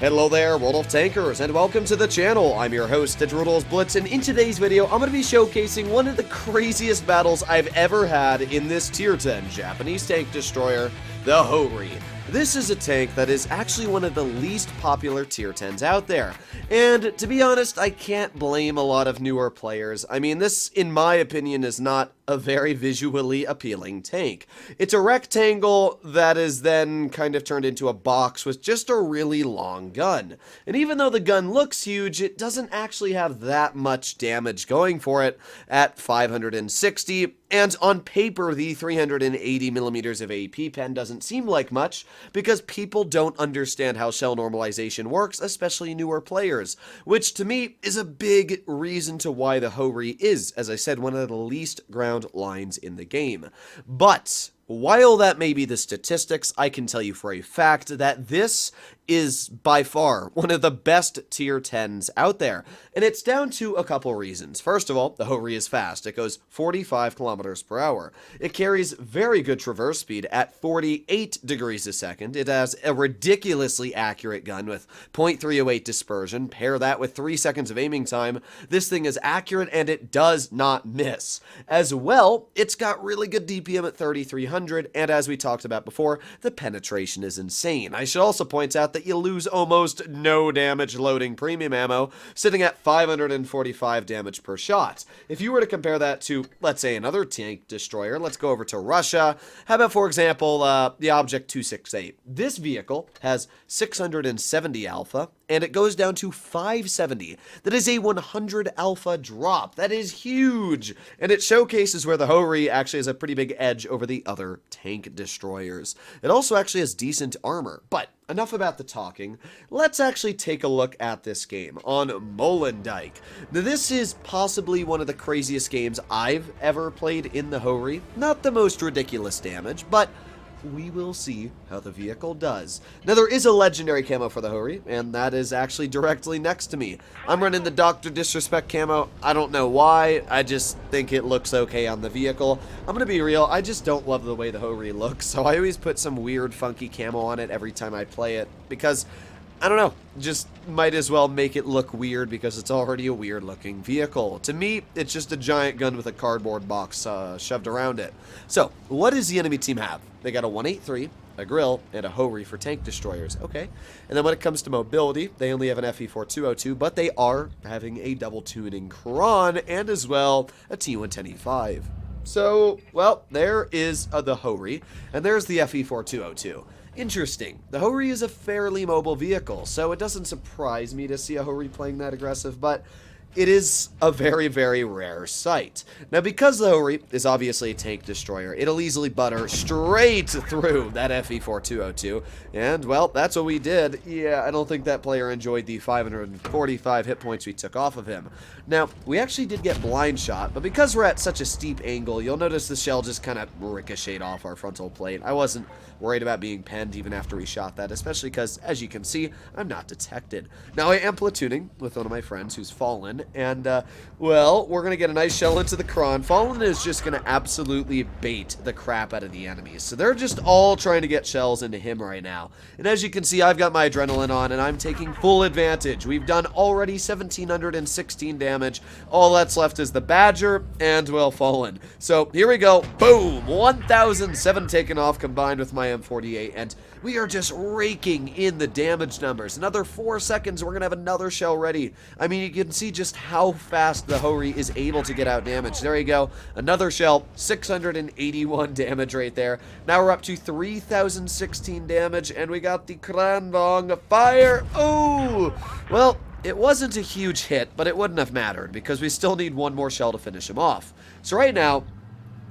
Hello there, World of Tankers, and welcome to the channel. I'm your host, Droodles Blitz, and in today's video, I'm going to be showcasing one of the craziest battles I've ever had in this Tier 10 Japanese tank destroyer, the Hori. This is a tank that is actually one of the least popular Tier 10s out there, and to be honest, I can't blame a lot of newer players. I mean, this, in my opinion, is not a very visually appealing tank. It's a rectangle that is then kind of turned into a box with just a really long gun. And even though the gun looks huge, it doesn't actually have that much damage going for it at 560, and on paper the 380mm of AP pen doesn't seem like much because people don't understand how shell normalization works, especially newer players, which to me is a big reason to why the Hori is, as I said, one of the least ground lines in the game. But while that may be the statistics, I can tell you for a fact that this is by far one of the best Tier 10s out there. And it's down to a couple reasons. First of all, the Hori is fast. It goes 45 kilometers per hour. It carries very good traverse speed at 48 degrees a second. It has a ridiculously accurate gun with 0.308 dispersion. Pair that with 3 seconds of aiming time. This thing is accurate and it does not miss. As well, it's got really good DPM at 3,300, and as we talked about before, the penetration is insane. I should also point out that you lose almost no damage loading premium ammo, sitting at 545 damage per shot. If you were to compare that to, let's say, another tank destroyer, let's go over to Russia. How about, for example, the Object 268? This vehicle has 670 alpha, and it goes down to 570. That is a 100 alpha drop. That is huge, and it showcases where the Hori actually has a pretty big edge over the other tank destroyers. It also actually has decent armor, but enough about the talking. Let's actually take a look at this game on Mullen Dyke. Now, this is possibly one of the craziest games I've ever played in the Hori. Not the most ridiculous damage, but we will see how the vehicle does. Now, there is a legendary camo for the Hori, and that is actually directly next to me. I'm running the Dr. Disrespect camo. I don't know why. I just think it looks okay on the vehicle. I'm gonna be real, I just don't love the way the Hori looks, so I always put some weird, funky camo on it every time I play it, because I don't know, just might as well make it look weird because it's already a weird looking vehicle. To me, it's just a giant gun with a cardboard box shoved around it. So, what does the enemy team have? They got a 183, a grill, and a Hori for tank destroyers. Okay. And then when it comes to mobility, they only have an FE4202, but they are having a double tuning Kron and as well a T110E5. So, well, there is the Hori, and there's the FE4202. Interesting. The Hori is a fairly mobile vehicle, so it doesn't surprise me to see a Hori playing that aggressive, but it is a very, very rare sight. Now, because the Hori is obviously a tank destroyer, it'll easily butter straight through that FE4202, and, well, that's what we did. Yeah, I don't think that player enjoyed the 545 hit points we took off of him. Now, we actually did get blind shot, but because we're at such a steep angle, you'll notice the shell just kind of ricocheted off our frontal plate. I wasn't worried about being penned even after we shot that, especially because, as you can see, I'm not detected. Now, I am platooning with one of my friends who's Fallen, and, well, we're going to get a nice shell into the Kron. Fallen is just going to absolutely bait the crap out of the enemies, so they're just all trying to get shells into him right now. And as you can see, I've got my adrenaline on, and I'm taking full advantage. We've done already 1,716 damage. All that's left is the Badger and, well, Fallen. So, here we go. Boom! 1,007 taken off combined with my M48, and we are just raking in the damage numbers. Another 4 seconds, we're going to have another shell ready. I mean, you can see just how fast the Hori is able to get out damage. There you go. Another shell, 681 damage right there. Now we're up to 3,016 damage, and we got the Kranbong fire. Oh! Well, it wasn't a huge hit, but it wouldn't have mattered because we still need one more shell to finish him off. So right now,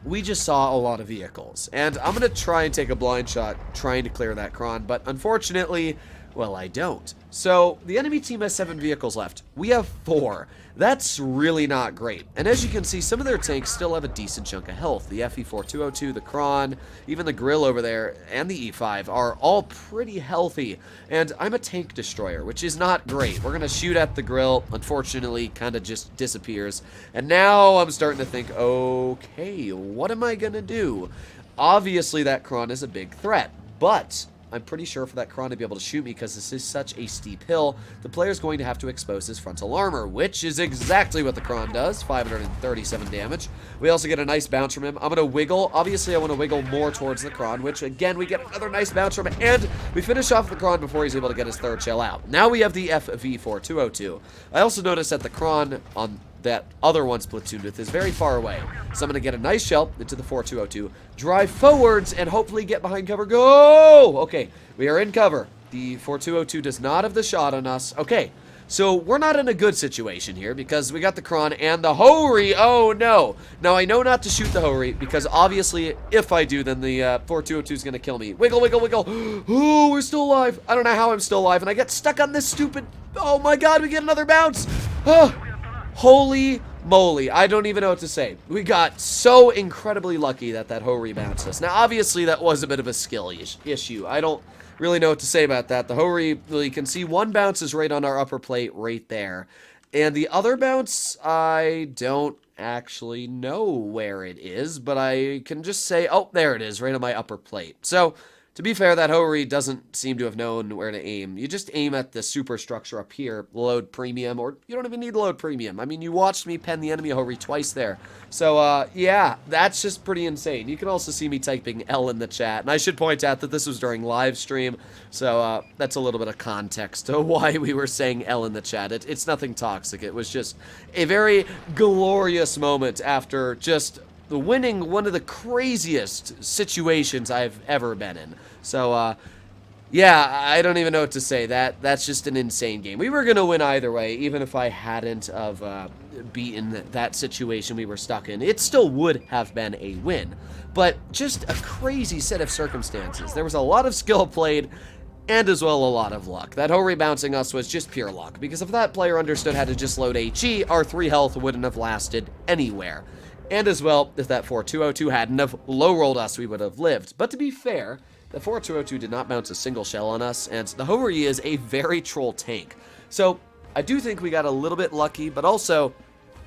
we just saw a lot of vehicles, and I'm going to try and take a blind shot trying to clear that Kron, but unfortunately, well, I don't. So, the enemy team has 7 vehicles left. We have 4. That's really not great. And as you can see, some of their tanks still have a decent chunk of health. The FE4202, the Kron, even the grill over there, and the E5 are all pretty healthy. And I'm a tank destroyer, which is not great. We're going to shoot at the grill. Unfortunately, kind of just disappears. And now I'm starting to think, okay, what am I going to do? Obviously, that Kron is a big threat, but I'm pretty sure for that Kron to be able to shoot me, because this is such a steep hill, the player's going to have to expose his frontal armor, which is exactly what the Kron does, 537 damage. We also get a nice bounce from him. I'm going to wiggle. Obviously, I want to wiggle more towards the Kron, which, again, we get another nice bounce from him, and we finish off the Kron before he's able to get his third shell out. Now we have the FV4202. I also noticed that the Kron on that other one's platooned with is very far away. So I'm going to get a nice shell into the 4202, drive forwards, and hopefully get behind cover. Go! Okay, we are in cover. The 4202 does not have the shot on us. Okay, so we're not in a good situation here because we got the Kron and the Hori. Oh, no. Now, I know not to shoot the Hori because obviously if I do, then the 4202 is going to kill me. Wiggle, wiggle, wiggle. Oh, we're still alive. I don't know how I'm still alive, and I get stuck on this stupid... Oh, my God, we get another bounce. Oh. Holy moly, I don't even know what to say. We got so incredibly lucky that that Hori bounced us. Now, obviously, that was a bit of a skill issue. I don't really know what to say about that. The Hori, well, you can see one bounce is right on our upper plate right there. And the other bounce, I don't actually know where it is, but I can just say, oh, there it is, right on my upper plate. So... to be fair, that Hori doesn't seem to have known where to aim. You just aim at the superstructure up here, load premium, or you don't even need load premium. I mean, you watched me pen the enemy Hori twice there. So, yeah, that's just pretty insane. You can also see me typing L in the chat. And I should point out that this was during live stream, so that's a little bit of context to why we were saying L in the chat. It's nothing toxic. It was just a very glorious moment after just... the winning one of the craziest situations I've ever been in. So, yeah, I don't even know what to say. That's just an insane game. We were going to win either way, even if I hadn't of beaten that situation we were stuck in. It still would have been a win. But just a crazy set of circumstances. There was a lot of skill played, and as well a lot of luck. That Hori bouncing us was just pure luck, because if that player understood how to just load HE, our 3 health wouldn't have lasted anywhere. And as well, if that 4202 hadn't have low-rolled us, we would have lived. But to be fair, the 4202 did not bounce a single shell on us, and the Hori is a very troll tank. So, I do think we got a little bit lucky, but also,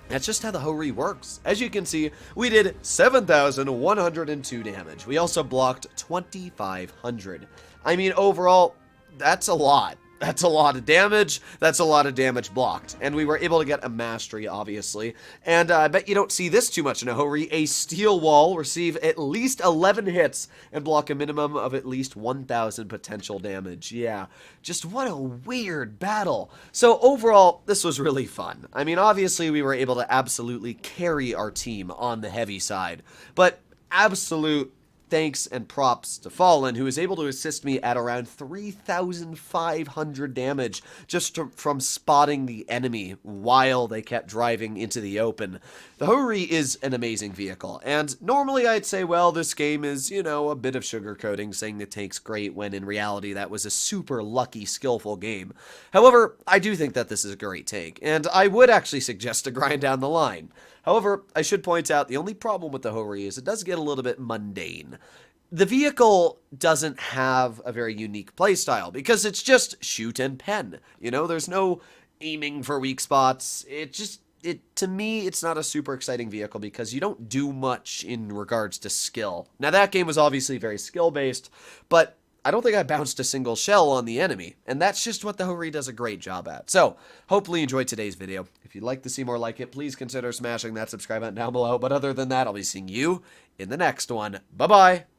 that's just how the Hori works. As you can see, we did 7,102 damage. We also blocked 2,500. I mean, overall, that's a lot. That's a lot of damage. That's a lot of damage blocked. And we were able to get a mastery, obviously. And I bet you don't see this too much in a Hori. A steel wall, receive at least 11 hits, and block a minimum of at least 1,000 potential damage. Yeah, just what a weird battle. So overall, this was really fun. I mean, obviously, we were able to absolutely carry our team on the heavy side. But absolute... thanks and props to Fallen, who was able to assist me at around 3,500 damage just from spotting the enemy while they kept driving into the open. The Hori is an amazing vehicle, and normally I'd say, well, this game is, you know, a bit of sugarcoating, saying the tank's great, when in reality that was a super lucky, skillful game. However, I do think that this is a great tank, and I would actually suggest to grind down the line. However, I should point out the only problem with the Hori is it does get a little bit mundane. The vehicle doesn't have a very unique playstyle because it's just shoot and pen. You know, there's no aiming for weak spots. To me, it's not a super exciting vehicle because you don't do much in regards to skill. Now, that game was obviously very skill-based, but I don't think I bounced a single shell on the enemy, and that's just what the Hori does a great job at. So, hopefully you enjoyed today's video. If you'd like to see more like it, please consider smashing that subscribe button down below. But other than that, I'll be seeing you in the next one. Bye-bye!